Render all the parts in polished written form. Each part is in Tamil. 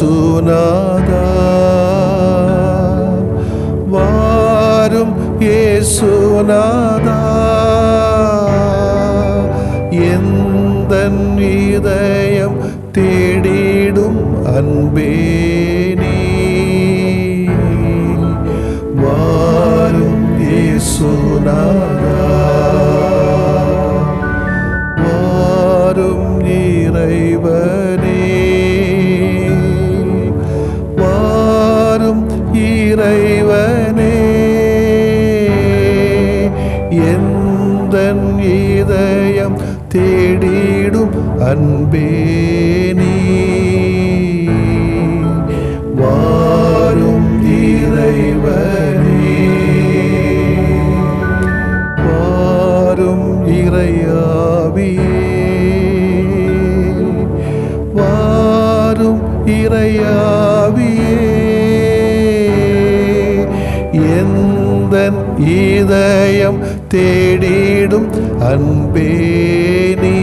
இயேசுநாதா வாரும் இயேசுநாதா எந்தன் இதயம் தேடிடும் அன்பே நீ வாரும் இயேசுநாதா வாரும் இறைவனே வாரும் இறைவனே எந்தன் இதயம் தேடிடும் அன்பே நீ வாரும் இறைவனே வாரும் இறையாவியே வாரும் இறையாவியே எந்தன் இதயம் தேடிடும் அன்பே நீ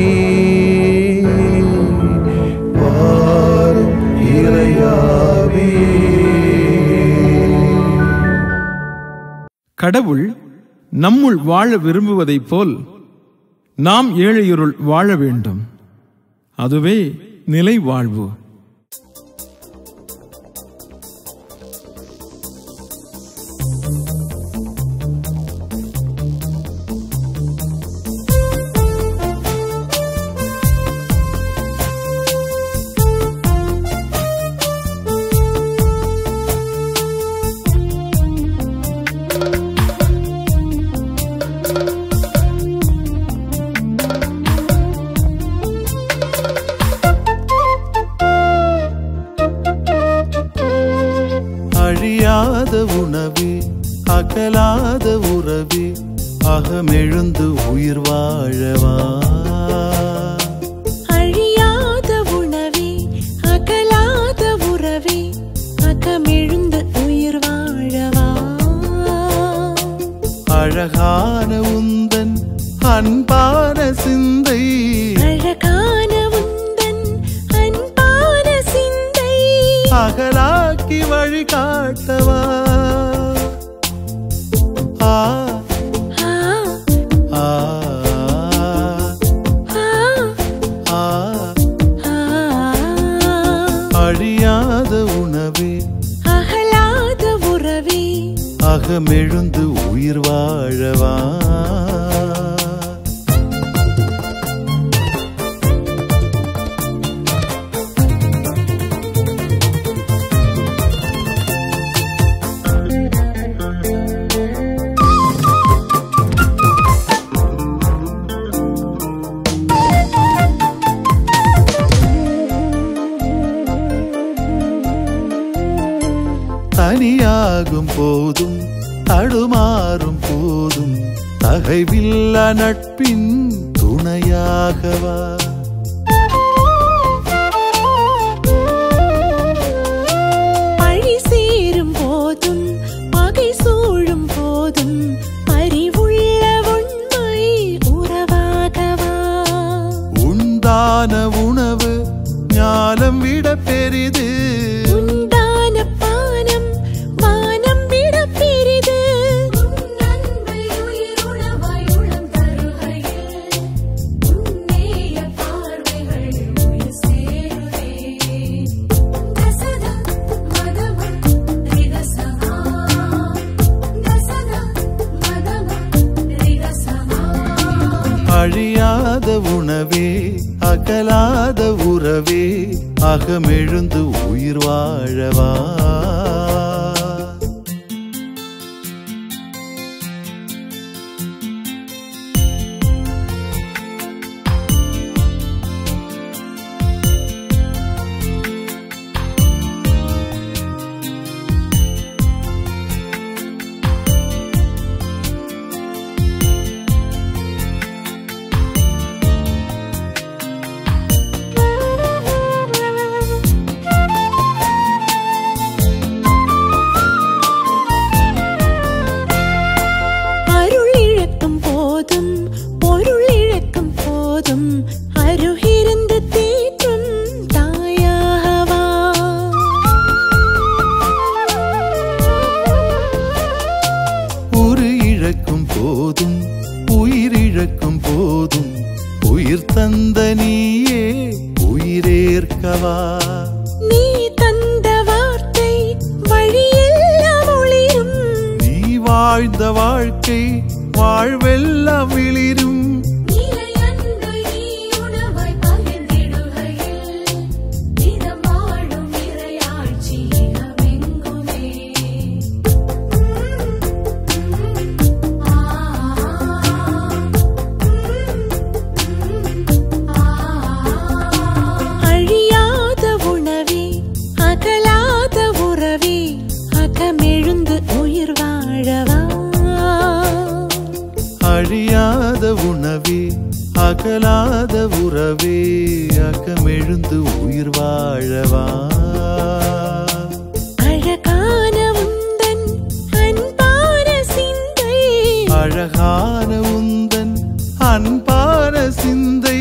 வாரும் இறையாவியே. கடவுள் நம்முள் வாழ விரும்புவதைப் போல் நாம் ஏழையுருள் வாழ வேண்டும். அதுவே நிலை வாழ்வு. அழியாத உணவே அகலாத உறவே அகமெழுந்து உயிர் வாழவா அழியாத உணவே அகலாத உறவே அகமெழுந்து உயிர் வாழவா அழகான உந்தன் அன்பான சிந்தை அழகான உந்தன் அன்பான சிந்தை அகலாக்கி வழி காட்டவா ஆ ஆ ஆ ஆ அழியாத உணவே அகலாத உறவே அகமெழுந்து உயிர் வாழவா தனியாகும் போதும் தடுமாறும் போதும் தகைவில்லா நட்பின் துணையாகவா பழி சேரும் போதும் பகை சூழும் போதும் அறிவுள்ள உண்மை உறவாகவா உண்டான உணவு ஞானம் விட பெரிது உண்டான பானம் வானம் விட பெரிது உன்னன்பை உயிருணவாய் உளம் தருகையில் உன்னேய பார்வைகள் உயிர் சேருதே தசத மதம ரிதசமா தசத மதம ரிதசமா அழியாத உணவே அகலாத உறவே அகமெழுந்து உயிர் வாழவா போதும் உயிர் தந்த நீயே உயிரேற்கவா. நீ தந்த வார்த்தை வழியெல்லாம் ஒளிரும். நீ வாழ்ந்த வாழ்க்கை வாழ்வெல்லாம் விளிரும். அழியாத உணவே அகலாத உறவே அகமெழுந்து உயிர் வாழவா. அழகான உந்தன் அன்பான சிந்தை, அழகான உந்தன் அன்பான சிந்தை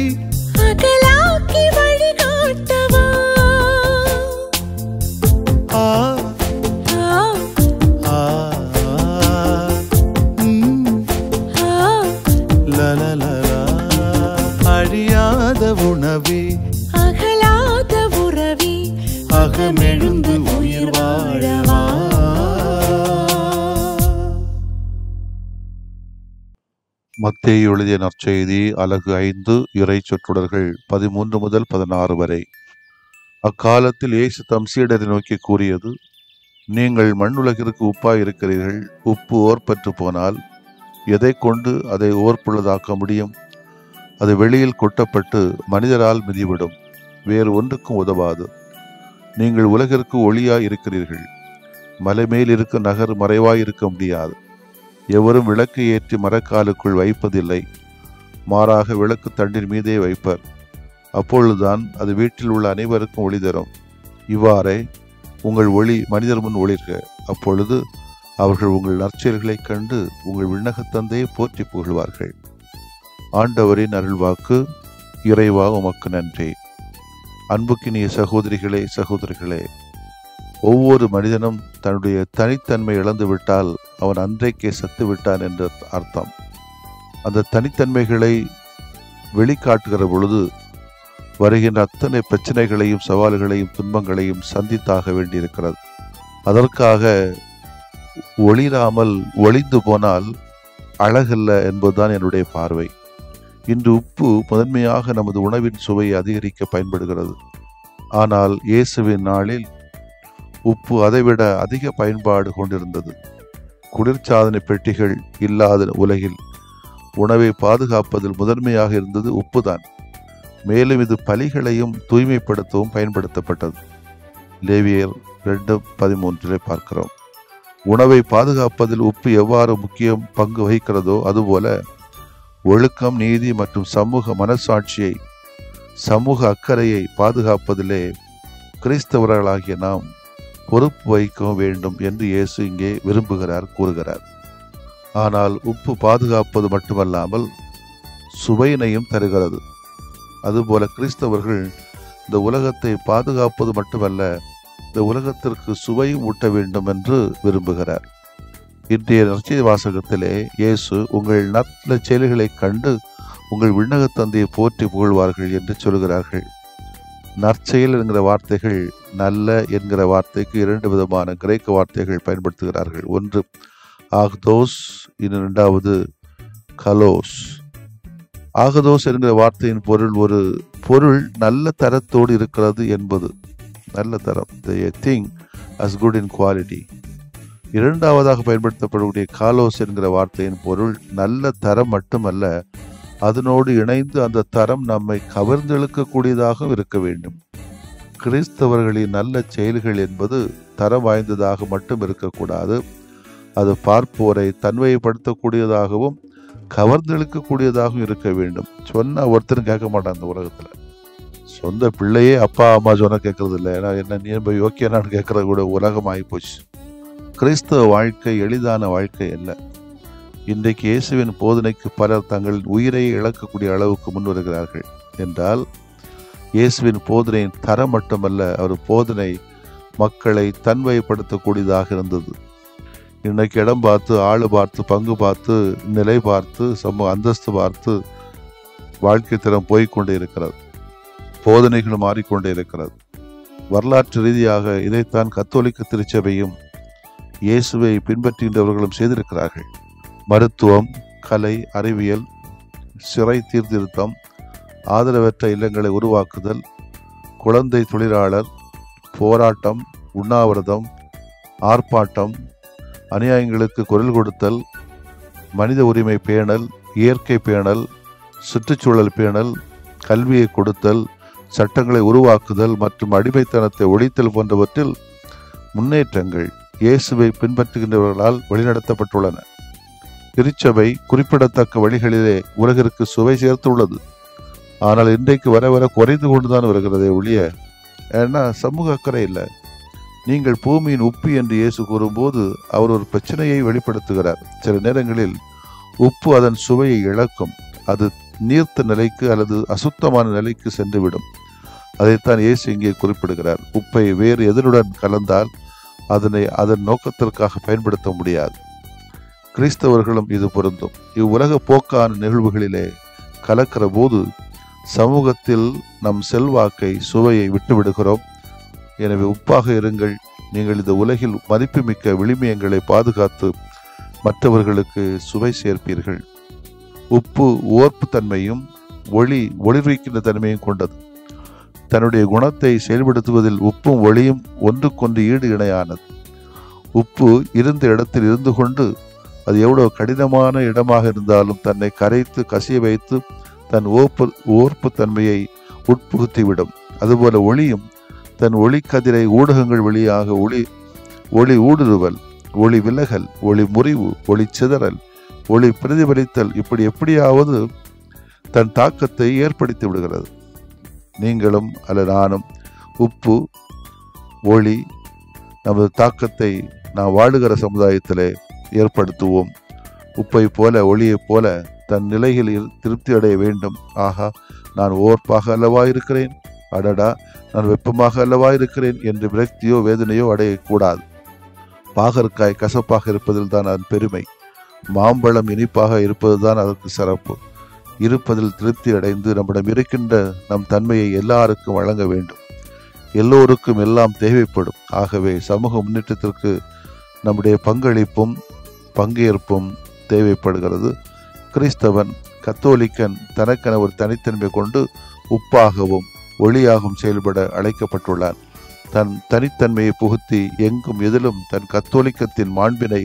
அகலாக்கி வழிகாட்டவா. ஆ அழியாத உணவே அகலாத உறவே அகமெழுந்து உயிர் வாழவா. மத்தேயு எழுதிய நற்செய்தி அலகு 5 இறை சொற்றொடர்கள் 13 முதல் 16 வரை. அக்காலத்தில் இயேசு தம் சீடரை நோக்கி கூறியது: நீங்கள் மண்ணுலகிற்கு உப்பாய் இருக்கிறீர்கள். உப்பு ஓர்பற்று போனால் எதை கொண்டு அதை ஓர்ப்புள்ளதாக்க முடியும்? அது வெளியில் கொட்டப்பட்டு மனிதரால் மிதிவிடும், வேறு ஒன்றுக்கும் உதவாது. நீங்கள் உலகிற்கு ஒளியாய் இருக்கிறீர்கள். மலை மேல் இருக்க நகர் மறைவாய் இருக்க முடியாது. எவரும் விளக்கு ஏற்றி மரக்காலுக்குள் வைப்பதில்லை, மாறாக விளக்கு தண்டின் மீதே வைப்பர். அப்பொழுதுதான் அது வீட்டில் உள்ள அனைவருக்கும் ஒளி தரும். இவ்வாறே உங்கள் ஒளி மனிதர் முன் ஒளிர்க. அப்பொழுது அவர்கள் உங்கள் நற்செயல்களைக் கண்டு உங்கள் விண்ணகத் தந்தையை போற்றி புகழ்வார்கள். ஆண்டவரின் அருள்வாக்கு. இறைவா உமக்கு நன்றி. அன்புக்கினிய சகோதரிகளே சகோதரிகளே, ஒவ்வொரு மனிதனும் தன்னுடைய தனித்தன்மை இழந்துவிட்டால் அவன் அன்றைக்கே செத்து விட்டான் என்று அர்த்தம். அந்த தனித்தன்மைகளை வெளிக்காட்டுகிற பொழுது வருகின்ற அத்தனை பிரச்சனைகளையும் சவால்களையும் துன்பங்களையும் சந்தித்தாக வேண்டியிருக்கிறது. அதற்காக ஒளிராமல் ஒளிந்து போனால் அழகல்ல என்பதுதான் என்னுடைய பார்வை. இன்று உப்பு முதன்மையாக நமது உணவின் சுவையை அதிகரிக்க பயன்படுகிறது. ஆனால் இயேசுவின் நாளில் உப்பு அதைவிட அதிக பயன்பாடு கொண்டிருந்தது. குளிர்சாதன பெட்டிகள் இல்லாத உலகில் உணவை பாதுகாப்பதில் முதன்மையாக இருந்தது உப்புதான். மேலும் இது பலிகளையும் தூய்மைப்படுத்தவும் பயன்படுத்தப்பட்டது. லேவியர் 2:13 பார்க்கிறோம். உணவை பாதுகாப்பதில் உப்பு எவ்வாறு முக்கிய பங்கு வகிக்கிறதோ அதுபோல ஒழுக்கம், நீதி மற்றும் சமூக மனசாட்சியை, சமூக அக்கறையை பாதுகாப்பதிலே கிறிஸ்தவர்களாகிய நாம் பொறுப்பு வகிக்க வேண்டும் என்று இயேசு இங்கே விரும்புகிறார், கூறுகிறார். ஆனால் உப்பு பாதுகாப்பது மட்டுமல்லாமல் சுவையினையும் தருகிறது. அதுபோல கிறிஸ்தவர்கள் இந்த உலகத்தை பாதுகாப்பது மட்டுமல்ல, இந்த உலகத்திற்கு சுவையும் ஊட்ட வேண்டும் என்று விரும்புகிறார். இன்றைய நற்செய்தி வாசகத்திலே இயேசு உங்கள் நல்ல செயல்களைக் கண்டு உங்கள் விண்ணகத் தந்தையை போற்றி புகழ்வார்கள் என்று சொல்கிறார்கள். நற்செயல் என்கிற வார்த்தைகள், நல்ல என்கிற வார்த்தைக்கு 2 விதமான கிரேக்க வார்த்தைகள் பயன்படுத்துகிறார்கள். ஒன்று ஆகதோஸ், இரண்டாவது கலோஸ். ஆகதோஸ் என்கிற வார்த்தையின் பொருள் ஒரு பொருள் நல்ல தரத்தோடு இருக்கிறது என்பது, நல்ல தரம், a thing as good in quality. இரண்டாவதாக பயன்படுத்தப்படக்கூடிய காலோஸ் என்கிற வார்த்தையின் பொருள் நல்ல தரம் மட்டுமல்ல, அதனோடு இணைந்து அந்த தரம் நம்மை கவர்ந்தெழுக்கக்கூடியதாக இருக்க வேண்டும். கிறிஸ்தவர்களின் நல்ல செயல்கள் என்பது தரம் வாய்ந்ததாக மட்டும் இருக்கக்கூடாது, அது பார்ப்போரை தன்மைப்படுத்தக்கூடியதாகவும் கவர்ந்தெழுக்கக்கூடியதாகவும் இருக்க வேண்டும். சொன்னா ஒருத்தரும் கேட்க மாட்டான் இந்த உலகத்துல. சொந்த பிள்ளையே அப்பா அம்மா சொன்ன கேட்கறது இல்லை. ஏன்னா என்ன நீ யோக்கியனான்னு கேட்கறது கூட உலகம் ஆகிப்போச்சு. கிறிஸ்தவ வாழ்க்கை எளிதான வாழ்க்கை அல்ல. இன்றைக்கு இயேசுவின் போதனைக்கு பலர் தங்களின் உயிரை இழக்கக்கூடிய அளவுக்கு முன் வருகிறார்கள் என்றால், இயேசுவின் போதனையின் தரம் மட்டுமல்ல, அவர் போதனை மக்களை தன்மைப்படுத்தக்கூடியதாக இருந்தது. இன்னைக்கு இடம் பார்த்து, ஆளு பார்த்து, பங்கு பார்த்து, நிலை பார்த்து, அந்தஸ்து பார்த்து வாழ்க்கை தரம் போய்கொண்டே இருக்கிறது. போதனைகளும் மாறிக்கொண்டே இருக்கிறது. வரலாற்று ரீதியாக இதைத்தான் கத்தோலிக்க திருச்சபையும் இயேசுவை பின்பற்றுகின்றவர்களும் செய்திருக்கிறார்கள். மருத்துவம், கலை, அறிவியல், சிறை சீர்திருத்தம், ஆதரவற்ற இல்லங்களை உருவாக்குதல், குழந்தை தொழிலாளர், போராட்டம், உண்ணாவிரதம், ஆர்ப்பாட்டம், அநியாயங்களுக்கு குரல் கொடுத்தல், மனித உரிமை பேணல், இயற்கை பேணல், சுற்றுச்சூழல் பேணல், கல்வியை கொடுத்தல், சட்டங்களை உருவாக்குதல் மற்றும் அடிமைத்தனத்தை ஒழித்தல் போன்றவற்றில் முன்னேற்றங்கள் இயேசுவை பின்பற்றுகின்றவர்களால் வழிநடத்தப்பட்டுள்ளன. திருச்சபை குறிப்பிடத்தக்க வழிகளிலே உலகிற்கு சுவை சேர்த்துள்ளது. ஆனால் இன்றைக்கு வர வர குறைந்து கொண்டுதான் வருகிறதே ஒழிய, ஏன்னா சமூக அக்கறை இல்லை. நீங்கள் பூமியின் உப்பு என்று இயேசு கூறும்போது அவர் ஒரு பிரச்சனையை வெளிப்படுத்துகிறார். சில நேரங்களில் உப்பு அதன் சுவையை இழக்கும். அது நீர்த்த நிலைக்கு அல்லது அசுத்தமான நிலைக்கு சென்றுவிடும். அதைத்தான் இயேசு இங்கே குறிப்பிடுகிறார். உப்பை வேறு எதனுடன் கலந்தால் அதனை அதன் நோக்கத்திற்காக பயன்படுத்த முடியாது. கிறிஸ்தவர்களும் இது பொருந்தும். இவ்வுலக போக்கான நிகழ்வுகளிலே கலக்கிற போது சமூகத்தில் நம் செல்வாக்கை, சுவையை விட்டுவிடுகிறோம். எனவே உப்பாக இருங்கள். நீங்கள் இந்த உலகில் மதிப்புமிக்க விளிமியங்களை பாதுகாத்து மற்றவர்களுக்கு சுவை சேர்ப்பீர்கள். உப்பு ஓர்ப்பு தன்மையும் ஒளிர்விக்கின்ற தன்மையும் கொண்டது. தன்னுடைய குணத்தை செயல்படுத்துவதில் உப்பும் ஒளியும் ஒன்றுக்கொன்று ஈடு இணையானது. உப்பு இருந்த இடத்தில் இருந்து கொண்டு அது எவ்வளவு கடினமான இடமாக இருந்தாலும் தன்னை கரைத்து கசிய வைத்து தன் ஓர்ப்பு தன்மையை உட்புகுத்திவிடும். அதுபோல ஒளியும் தன் ஒளிக்கதிரை ஊடகங்கள் வழியாக ஒளி ஊடுருவல், ஒளி விலகல், ஒளி முறிவு, ஒளி சிதறல், ஒளி பிரதிபலித்தல், இப்படி எப்படியாவது தன் தாக்கத்தை ஏற்படுத்தி விடுகிறது. நீங்களும் அல்ல நானும் உப்பு, ஒளி, நமது தாக்கத்தை நாம் வாழுகிற சமுதாயத்திலே ஏற்படுத்துவோம். உப்பை போல ஒளியைப் போல தன் நிலையில் திருப்தி அடைய வேண்டும். ஆகா, நான் ஓர்ப்பாக அல்லவா இருக்கிறேன், அடடா நான் வெப்பமாக அல்லவா இருக்கிறேன் என்று விரக்தியோ வேதனையோ அடையக்கூடாது. பாகற்காய் கசப்பாக இருப்பதில் தான் அதன் பெருமை. மாம்பழம் இனிப்பாக இருப்பது தான் அதற்கு சிறப்பு. இருப்பதில் திருப்தி அடைந்து நம்மிடம் இருக்கின்ற நம் தன்மையை எல்லாருக்கும் வழங்க வேண்டும். எல்லோருக்கும் எல்லாம் தேவைப்படும். ஆகவே சமூக முன்னேற்றத்திற்கு நம்முடைய பங்களிப்பும் பங்கேற்பும் தேவைப்படுகிறது. கிறிஸ்தவன், கத்தோலிக்கன் தனக்கென ஒரு தனித்தன்மை கொண்டு உப்பாகவும் ஒளியாகவும் செயல்பட அழைக்கப்பட்டுள்ளார். தன் தனித்தன்மையை புகுத்தி எங்கும் எதிலும் தன் கத்தோலிக்கத்தின் மாண்பினை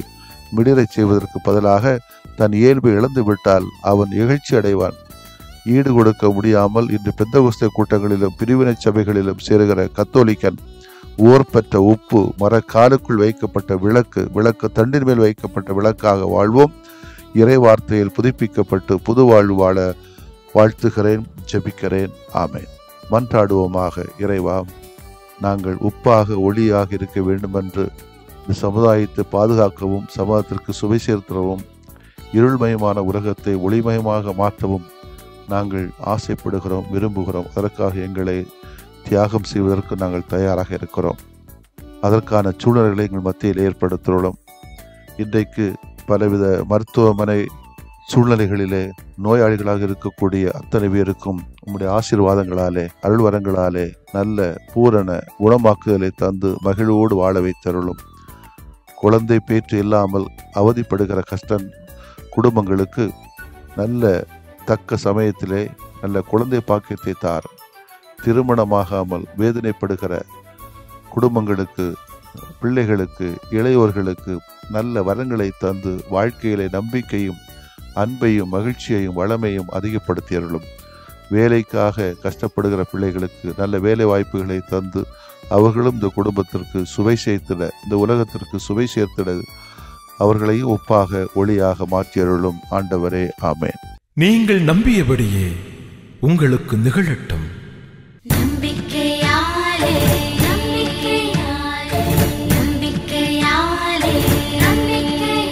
மிடிரச் செய்வதற்கு பதிலாக தன் இயல்பை இழந்து விட்டால் அவன் இகழ்ச்சி அடைவான். ஈடு கொடுக்க முடியாமல் இன்று பெந்தகோஸ்தே கூட்டங்களிலும் பிரிவினை சபைகளிலும் சேருகிற கத்தோலிக்கன் ஓர்பற்ற உப்பு, மரக்காலுக்குள் வைக்கப்பட்ட விளக்கு தண்டின் மேல் வைக்கப்பட்ட விளக்காக வாழ்வோம். இறை வார்த்தையில் புதுப்பிக்கப்பட்டு புது வாழ்வு வாழ வாழ்த்துகிறேன், ஜெபிக்கிறேன். ஆமென். மன்றாடுவோமாக. இறைவா, நாங்கள் உப்பாக ஒளியாக இருக்க வேண்டுமென்று இந்த சமுதாயத்தை பாதுகாக்கவும் சமூகத்திற்கு சுவை சேர்த்தவும் இருள்மயமான உலகத்தை ஒளிமயமாக மாற்றவும் நாங்கள் ஆசைப்படுகிறோம், விரும்புகிறோம். அதற்காக எங்களை தியாகம் செய்வதற்கு நாங்கள் தயாராக இருக்கிறோம். அதற்கான சூழ்நிலைகளை எங்கள் மத்தியில் ஏற்படுத்துகிறோம். இன்றைக்கு பலவித மருத்துவமனை சூழ்நிலைகளிலே நோயாளிகளாக இருக்கக்கூடிய அத்தனை பேருக்கும் உம்முடைய ஆசீர்வாதங்களாலே, அருள்வரங்களாலே நல்ல பூரண குணமாக்குதலை தந்து மகிழ்வோடு வாழ வைத்தருளும். குழந்தை பேற்று இல்லாமல் அவதிப்படுகிற கஷ்டம் குடும்பங்களுக்கு நல்ல தக்க சமயத்திலே நல்ல குழந்தை பாக்கியத்தை தார். திருமணமாகாமல் வேதனைப்படுகிற குடும்பங்களுக்கு, பிள்ளைகளுக்கு, இளையோர்களுக்கு நல்ல வரங்களை தந்து வாழ்க்கையிலே நம்பிக்கையும் அன்பையும் மகிழ்ச்சியையும் வளமையும் அதிகப்படுத்தியருளும். வேலைக்காக கஷ்டப்படுகிற பிள்ளைகளுக்கு நல்ல வேலை வாய்ப்புகளை தந்து அவர்களும் இந்த குடும்பத்திற்கு சுவை சேர்த்திட, இந்த உலகத்திற்கு சுவை சேர்த்திட அவர்களையும் ஒப்பாக ஒளியாக மாற்றியருளும். ஆண்டவரே, ஆமென். நீங்கள் நம்பியபடியே உங்களுக்கு நிகழட்டும். நம்பிக்கையாலே நம்பிக்கையாலே நம்பிக்கையாலே நம்பிக்கையாலே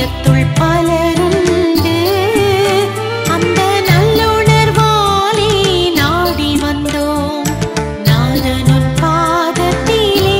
வையத்துள் பலருண்டு அந்த நல்லுணர்வாலே நாடி வந்தோம் நாதனுன் பாதத்திலே.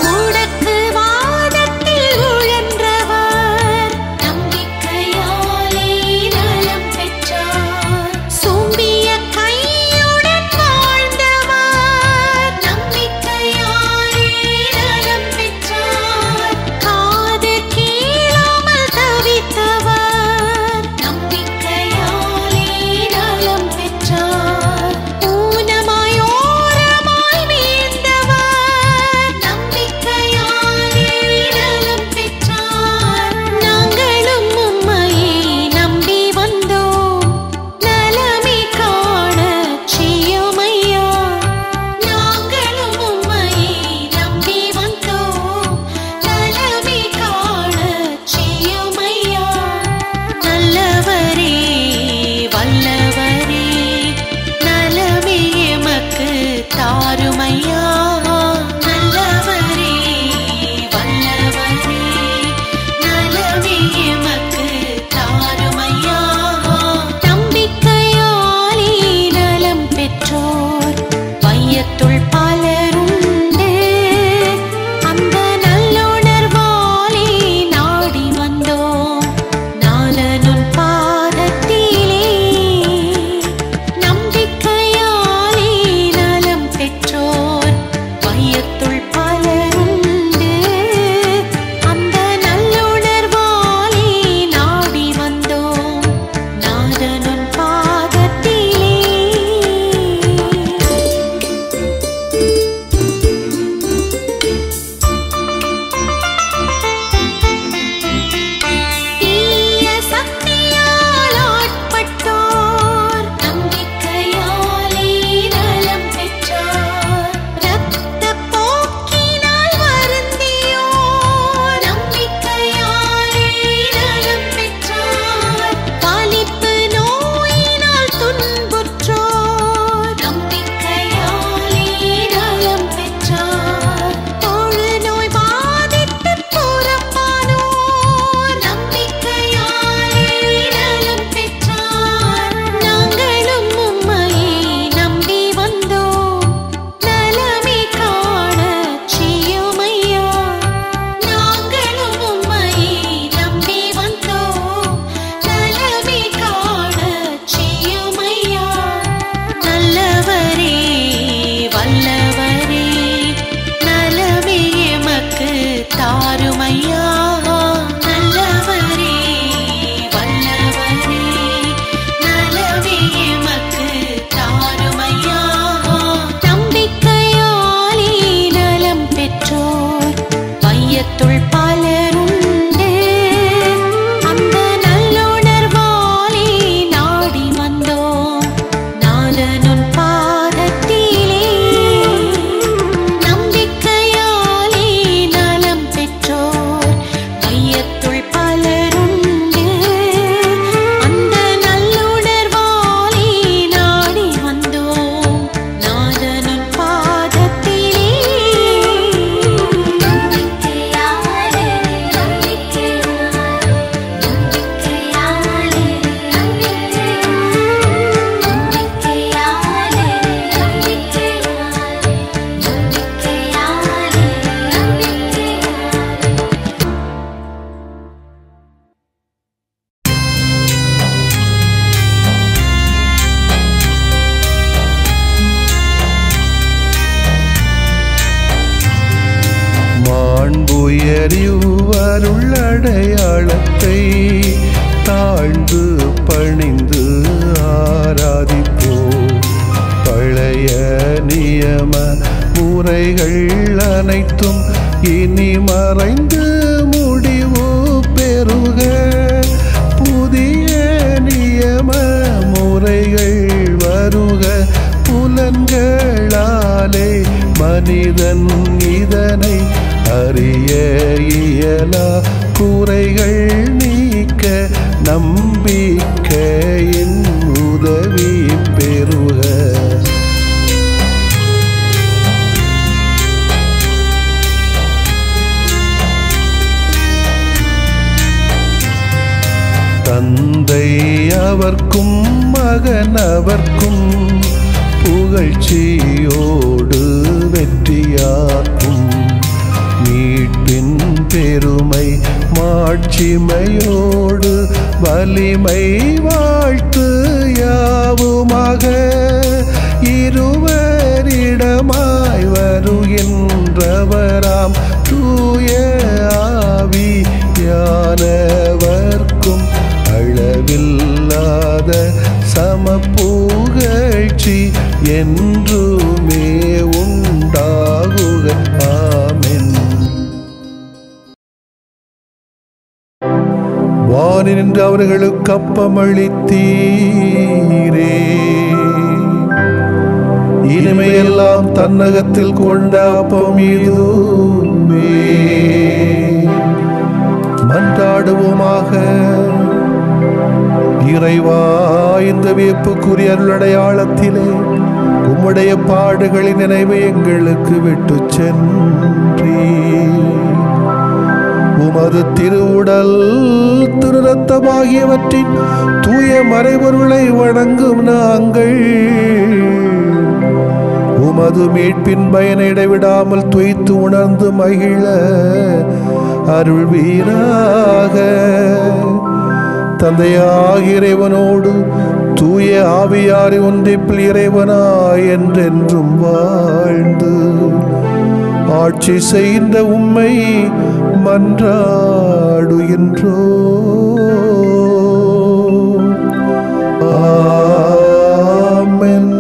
முடக்கு வாதத்தில் உழன்றவர் நம்பிக்கையாலே நலம் பெற்றார். சூம்பிய கையுடன் வாழ்ந்தவர் நம்பிக்கையாலே நலம் பெற்றார். காது கேளாமல் தவித்தவர் நம்பிக்கையாலே நலம் பெற்றார். ஊனமாய் ஓரமாய் வீழ்ந்தவர் நம்பிக்கையாலே நலம் பெற்றார். நாங்களும் உம்மையே நம்பி வந்தோம் நலமே காணச் செய்யுமையா. நாங்களும் உம்மையே நம்பி வந்தோம் நலமே காணச் செய்யுமையா. நல்லவரே வல்லவரே நலமே எமக்கு தாருமையா. நல்லவரே வல்லவரே நலமே எமக்கு தாருமையா. நம்பிக்கையாலே நலம் பெற்றோர் வையத்துள் பலருண்டு அந்த நல்லுணர்வாலே நாடி வந்தோம் நாதனுன் பாதத்திலே. நம்பிக்கையாலே நலம் பெற்றோர் வையத்துள் பலருண்டு அந்த நல்லுணர்வாலே நாடி வந்தோம் நாதனுன் பாதத்திலே. தீய சக்தியால் ஆட்பட்டோர் நம்பிக்கையாலே நலம் பெற்றார். இரத்தப் போக்கினால் வருந்தியோர் நம்பிக்கையாலே நலம் பெற்றார். வலிப்பு நோயினால் துன்புற்றோர் நம்பிக்கையாலே நலம் பெற்றார். தொழுநோய் பாதித்துப் புறம்பானோர் நம்பிக்கையாலே நலம் பெற்றார். நாங்களும் உம்மையே நம்பி வந்தோம் நலமே காணச் செய்யுமையா. நாங்களும் உம்மையே நம்பி வந்தோம் நலமே காணச் செய்யுமையா. நல்லவரே வல்லவரே நலமே எமக்கு தாருமையா. நல்லவரே வல்லவரே நலமே எமக்கு தாருமையா. நம்பிக்கையாலே நலம் பெற்றோர் வையத்துள் பலருண்டு அந்த நல்லுணர்வாலே நாடி வந்தோம் நாதனுன் பாதத்திலே. நம்பிக்கையாலே நலம் பெற்றோர் வையத்துள் பலருண்டு அந்த நல்லுணர்வாலே நாடி வந்தோம் நாதனுன் பாதத்திலே. நம்பிக்கையாலே மாண்புயரிவருள்ளடையாளத்தை தாழ்ந்து பணிந்து ஆராதிப்போம். பழைய நியம முறைகள் அனைத்தும் இனி மறைந்து முடிவு பெறுக. புதிய நியம முறைகள் வருக. புலன்களாலே மனிதன் இதனை அறிய இயலா. குறைகள் நீக்க நம்பிக்கையின் உதவி பெறுக. புகழ்ச்சியோடு வெற்றியாக்கும் மீட்பின் பெருமை மாட்சிமையோடு வலிமை வாழ்த்து யாவுமாக இருவரிடமாய் வருகின்றவராம் தூய ஆவியானவர்க்கும் அளவில்லாத சமப்புகழ்ச்சி என்றுமே உண்டாகுக. ஆமென். வானின்று அவர்களுக்கு அப்பமளித்தீரே, இனிமையெல்லாம் தன்னகத்தில் கொண்ட அப்பம் இதுவே. மன்றாடுவோமாக. இறைவா, இந்த வியப்புக்குரிய அருளடையாளத்திலே உம்முடைய பாடுகளின் நினைவை எங்களுக்கு விட்டு சென்றீ. உமது திருவுடல் திரு ரத்தமாகியவற்றின் தூய மறைபொருளை வணங்கும் நாங்கள் உமது மீட்பின் பயனை இடைவிடாமல் துய்த்து உணர்ந்து மகிழ அருள்வீராக. தந்தையாகிய இறைவனோடு தூய ஆவியாரை ஒன்றிப்பில் இறைவனாய் என்றென்றும் வாழ்ந்து ஆட்சி செய்கின்ற உம்மை மன்றாடுகின்றோ. ஆமென்.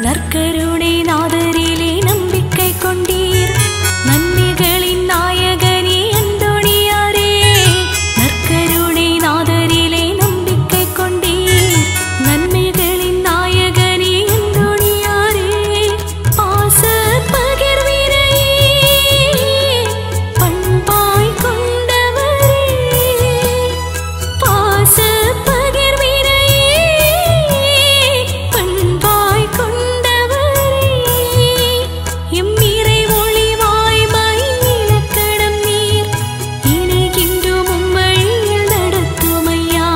நற்கருணை நாதரிலே நம்பிக்கை கொண்டீர், நன்மைகளின் நாயகனே அந்தோணியாரே. நற்கருணை நாதரிலே நம்பிக்கை கொண்டீர், நன்மைகளின் நாயகனே அந்தோணியாரே. பாச பகிர்வினையே பண்பாய் கொண்டவரே, பாச பகிர்வினையே பண்பாய் கொண்டவரே. எம் இறை ஒளி வாய்மை இலக்கணம் நீர், இணைகின்றோம் உம்வழியில் நடத்துமையா.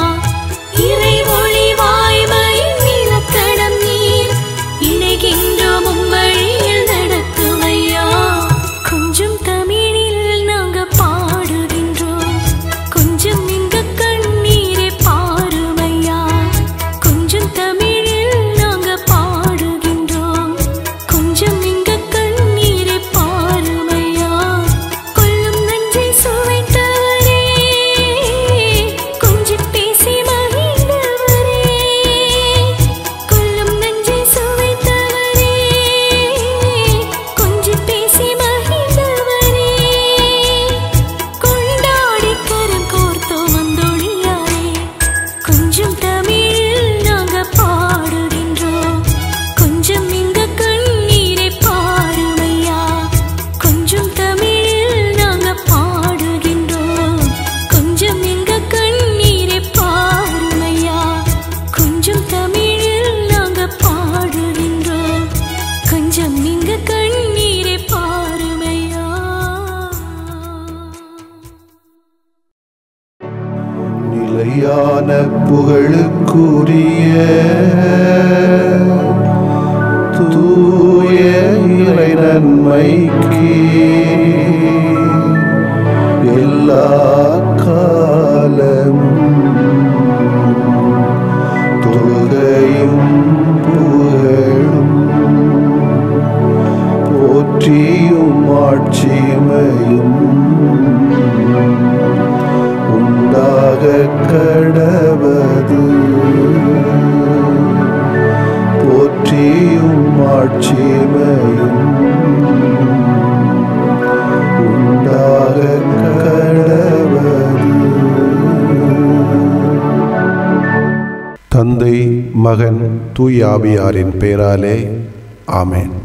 இறை ஒளி வாய்மை இலக்கணம் நீர், இணைகின்றோம் உம்வழியில் நடத்துமையா. கொஞ்சம் தமிழில் நாங்க பாடுகின்றோம், கொஞ்சம் எங்க கண்ணீரை பாருமையா. கொஞ்சம் தமிழில் நாங்க பாடுகின்றோம், கொஞ்சம் எங்க கண்ணீரை பாருமையா. கொல்லும் நஞ்சை சுவைத்தவரே, கொஞ்சி பேசி மகிழ்ந்தவரே. கொல்லும் நஞ்சை சுவைத்தவரே, கொஞ்சி பேசி மகிழ்ந்தவரே. கொண்டாடி கரம் கோர்த்தோம் அந்தோணியாரே, கொஞ்சம் தமிழில் நாங்க பாடுகின்றோம், கொஞ்சம் எங்க கண்ணீரை பாருமையா. கொஞ்சம் தமிழில் நாங்க பாடுகின்றோம், கொஞ்சம் எங்க கண்ணீரை பாருமையா. கொஞ்சம் தமிழில் நாங்க பாடுகின்றோம், கொஞ்சம் எங்க கண்ணீரை பாருமையா. நிலையான புகழுக்குரிய தூய இறை நன்மைக்கு எல்லா காலமும் தொழுகையும் புகழும் போற்றியும் ஆட்சிமையும் உண்டாக கடவது. போற்றியும் ஆட்சிமையும் உண்டாக கடவது. தந்தை, மகன், தூய ஆவியாரின் பெயராலே ஆமென்.